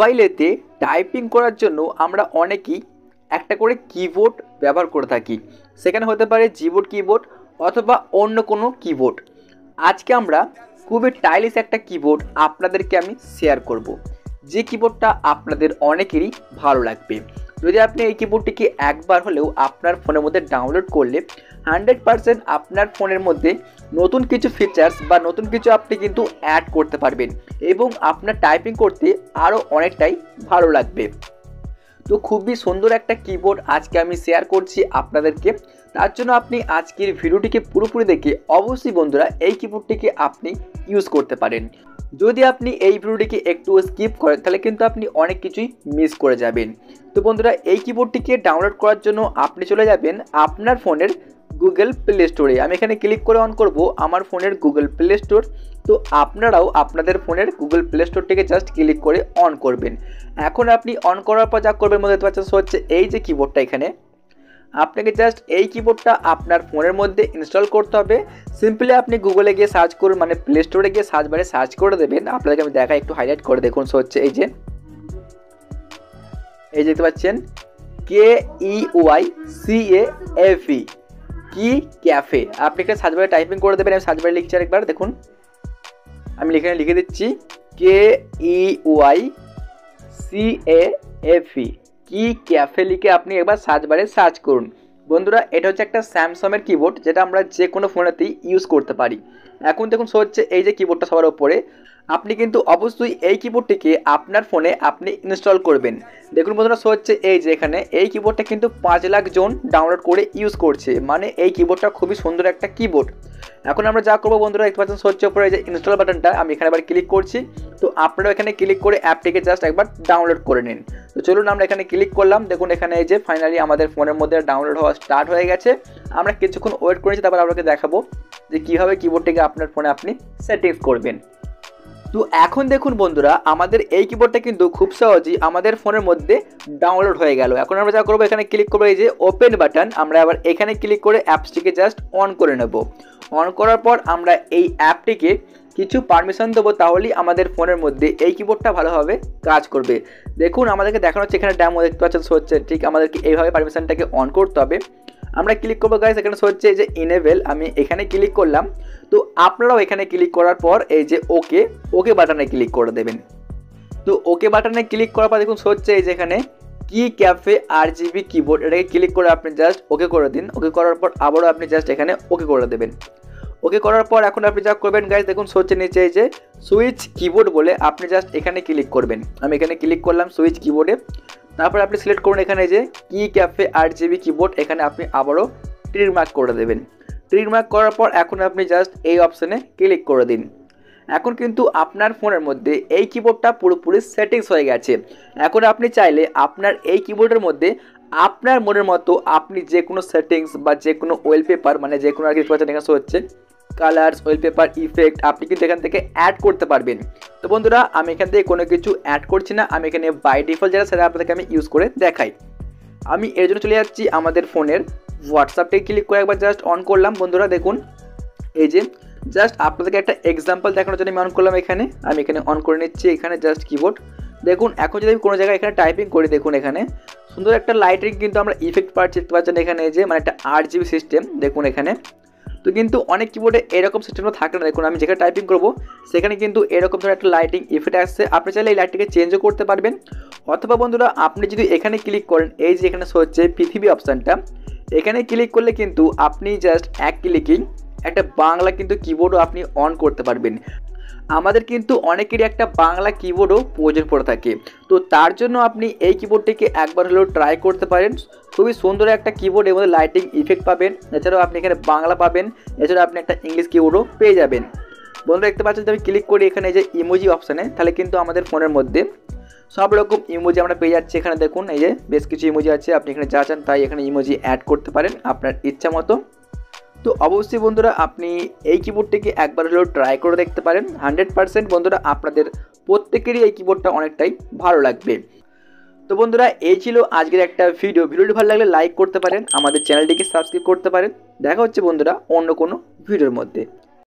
মোবাইলেতে typing করার জন্য আমরা অনেকেই একটা করে কিবোর্ড ব্যবহার করে থাকি। সেখানে হতে পারে জিবোর্ড কিবোর্ড অথবা অন্য কোনো কিবোর্ড। আজকে আমরা খুবই স্টাইলিশ একটা কিবোর্ড আপনাদেরকে আমি শেয়ার করব, যে কিবোর্ডটা আপনাদের অনেকেরই ভালো লাগবে। যদি আপনি এই কিবোর্ডটিকে একবার হলেও আপনার ফোনের মধ্যে ডাউনলোড করলে 100% আপনার ফোনের মধ্যে নতুন কিছু ফিচার্স বা নতুন কিছু আপনি কিন্তু অ্যাড করতে পারবেন এবং আপনার টাইপিং করতে আরও অনেকটাই ভালো লাগবে। তো খুবই সুন্দর একটা কিবোর্ড আজকে আমি শেয়ার করছি আপনাদেরকে। তার জন্য আপনি আজকের ভিডিওটিকে পুরোপুরি দেখে অবশ্যই বন্ধুরা এই কিবোর্ডটিকে আপনি ইউজ করতে পারেন। যদি আপনি এই ভিডিওটিকে একটু স্কিপ করেন তাহলে কিন্তু আপনি অনেক কিছুই মিস করে যাবেন। তো বন্ধুরা এই কিবোর্ডটিকে ডাউনলোড করার জন্য আপনি চলে যাবেন আপনার ফোনের গুগল প্লে স্টোরে। আমি এখানে ক্লিক করে অন করব আমার ফোনের গুগল প্লে স্টোর। তো আপনারাও আপনাদের ফোনের গুগল প্লে স্টোরটিকে জাস্ট ক্লিক করে অন করবেন। এখন আপনি অন করার পর যা করবেন মধ্যে দেখতে পাচ্ছেন হচ্ছে এই যে কিবোর্ডটা, এখানে আপনাকে জাস্ট এই কিবোর্ডটা আপনার ফোনের মধ্যে ইনস্টল করতে হবে। সিম্পলি আপনি গুগলে গিয়ে সার্চ করুন, মানে প্লে স্টোরে গিয়ে সার্চ বারে সার্চ করে দেবেন। আপনাদেরকে আমি দেখাই, একটু হাইলাইট করে দেখুন। হচ্ছে এই যে দেখতে পাচ্ছেন KEYCAFE কি ক্যাফে। আপনি এখানে সার্চ বারে টাইপিং করে দেবেন। আমি সার্চ বারে লিখছি আরেকবার, দেখুন আমি এখানে লিখে দিচ্ছি KEYCAFE কি ক্যাফে লিখে আপনি একবার সার্চ বারে সার্চ করুন। বন্ধুরা এটা হচ্ছে একটা স্যামসাংয়ের কিবোর্ড, যেটা আমরা যে কোনো ফোনেতেই ইউজ করতে পারি। এখন দেখুন হচ্ছে এই যে কিবোর্ডটা সবার ওপরে, আপনি কিন্তু অবশ্যই এই কিবোর্ডটিকে আপনার ফোনে আপনি ইনস্টল করবেন। দেখুন বন্ধুরা হচ্ছে এই যে এখানে এই কিবোর্ডটা কিন্তু 5 লাখ জন ডাউনলোড করে ইউজ করছে, মানে এই কিবোর্ডটা খুবই সুন্দর একটা কিবোর্ড। এখন আমরা যা করবো বন্ধুরা দেখতে পাচ্ছেন হচ্ছে ওপরে যে ইনস্টল বাটনটা, আমি এখানে আবার ক্লিক করছি। তো আপনারা এখানে ক্লিক করে অ্যাপটিকে জাস্ট একবার ডাউনলোড করে নিন। তো চলুন আমরা এখানে ক্লিক করলাম। দেখুন এখানে এই যে ফাইনালি আমাদের ফোনের মধ্যে ডাউনলোড হওয়া স্টার্ট হয়ে গেছে। আমরা কিছুক্ষণ ওয়েট করেছি, তারপর আপনাকে দেখাবো যে কীভাবে কিবোর্ডটিকে আপনার ফোনে আপনি সেটিংস করবেন। তো এখন দেখুন বন্ধুরা আমাদের এই কিবোর্ডটা কিন্তু খুব সহজেই আমাদের ফোনের মধ্যে ডাউনলোড হয়ে গেল। এখন আমরা যা করবো এখানে ক্লিক করবো এই যে ওপেন বাটন, আমরা আবার এখানে ক্লিক করে অ্যাপসটিকে জাস্ট অন করে নেব। অন করার পর আমরা এই অ্যাপটিকে কিছু পারমিশন দেবো, তাহলেই আমাদের ফোনের মধ্যে এই কিবোর্ডটা ভালোভাবে কাজ করবে। দেখুন আমাদেরকে দেখানো হচ্ছে এখানে ডেমো দেখতে পাচ্ছেন হচ্ছে, ঠিক আমাদেরকে এইভাবে পারমিশনটাকে অন করতে হবে। আমরা ক্লিক করবো গাইস, এখানে হচ্ছে যে ইনেবল, আমি এখানে ক্লিক করলাম। তো আপনারাও এখানে ক্লিক করার পর এই যে ওকে বাটনে ক্লিক করে দেবেন। তো ওকে বাটনে ক্লিক করার পর দেখুন হচ্ছে এই যে এখানে কি ক্যাফে RGB কিবোর্ড, এটাকে ক্লিক করে আপনি জাস্ট ওকে করে দিন। ওকে করার পর আবারও আপনি জাস্ট এখানে ওকে করে দেবেন। ওকে করার পর এখন আপনি যা করবেন গাইস, দেখুন হচ্ছে নিচে এই যে সুইচ কিবোর্ড বলে আপনি জাস্ট এখানে ক্লিক করবেন। আমি এখানে ক্লিক করলাম সুইচ কিবোর্ডে। তারপর আপনি সিলেক্ট করুন এখানে যে কি ক্যাফে RGB কিবোর্ড, এখানে আপনি আবারও ট্রিমার্ক করে দেবেন। ট্রিমার্ক করার পর এখন আপনি জাস্ট এই অপশানে ক্লিক করে দিন। এখন কিন্তু আপনার ফোনের মধ্যে এই কিবোর্ডটা পুরোপুরি সেটিংস হয়ে গেছে। এখন আপনি চাইলে আপনার এই কিবোর্ডের মধ্যে আপনার মনের মতো আপনি যে কোনো সেটিংস বা যে কোনো ওয়েলপেপার, মানে যে কোনো আর কিছু এখানে হচ্ছে কালার্স, ওয়েলপেপার, ইফেক্ট আপনি কিন্তু এখান থেকে অ্যাড করতে পারবেন। তো বন্ধুরা আমি এখান থেকে কোনো কিছু অ্যাড করছি না, আমি এখানে বাই ডিফল্ট যেটা সেটা আপনাদেরকে আমি ইউজ করে দেখাই। আমি এর জন্য চলে যাচ্ছি আমাদের ফোনের হোয়াটসঅ্যাপটাকে ক্লিক করে একবার জাস্ট অন করলাম। বন্ধুরা দেখুন এই যে জাস্ট আপনাদেরকে একটা এক্সাম্পল দেখানোর জন্য আমি অন করলাম। আমি এখানে অন করে নিচ্ছি এখানে জাস্ট কিবোর্ড। দেখুন এখন যদি আমি কোনো জায়গায় এখানে টাইপিং করি, দেখুন এখানে সুন্দর একটা লাইটিং কিন্তু আমরা ইফেক্ট পাচ্ছি, দেখতে পাচ্ছেন এখানে এই যে মানে একটা RGB সিস্টেম। দেখুন এখানে তো কিন্তু অনেক কিবোর্ডে এরকম সিস্টেমটা থাকে না। দেখুন আমি যেখানে টাইপিং করবো সেখানে কিন্তু এরকম ধরনের একটা লাইটিং ইফেক্ট আসছে। আপনি চাইলে এই লাইটটিকে চেঞ্জও করতে পারবেন। অথবা বন্ধুরা আপনি যদি এখানে ক্লিক করেন এই যে এখানে হচ্ছে পৃথিবী অপশানটা, এখানে ক্লিক করলে কিন্তু আপনি জাস্ট এক ক্লিকেই একটা বাংলা কিন্তু কিবোর্ডও আপনি অন করতে পারবেন। আমাদের কিন্তু অনেকেরই একটা বাংলা কিবোর্ডও প্রয়োজন পড়ে থাকে। তো তার জন্য আপনি এই কিবোর্ডটিকে একবার হলেও ট্রাই করতে পারেন। খুবই সুন্দর একটা কিবোর্ড, এর মধ্যে লাইটিং ইফেক্ট পাবেন, এছাড়াও আপনি এখানে বাংলা পাবেন, এছাড়াও আপনি একটা ইংলিশ কিবোর্ডও পেয়ে যাবেন। বন্ধুরা দেখতে পাচ্ছেন আমি ক্লিক করি এখানে যে ইমোজি অপশানে, তাহলে কিন্তু আমাদের ফোনের মধ্যে সব রকম ইমোজি আমরা পেয়ে যাচ্ছি। এখানে দেখুন এই যে বেশ কিছু ইমোজি আছে, আপনি এখানে যা চান তাই এখানে ইমোজি অ্যাড করতে পারেন আপনার ইচ্ছা মতো। তো অবশ্যই বন্ধুরা আপনি এই কিবোর্ডটিকে একবার হলেও ট্রাই করে দেখতে পারেন। 100% বন্ধুরা আপনাদের প্রত্যেকেরই এই কিবোর্ডটা অনেকটাই ভালো লাগবে। তো বন্ধুরা এই ছিল আজকের একটা ভিডিওটি ভালো লাগলে লাইক করতে পারেন, আমাদের চ্যানেলটিকে সাবস্ক্রাইব করতে পারেন। দেখা হচ্ছে বন্ধুরা অন্য কোনো ভিডিওর মধ্যে।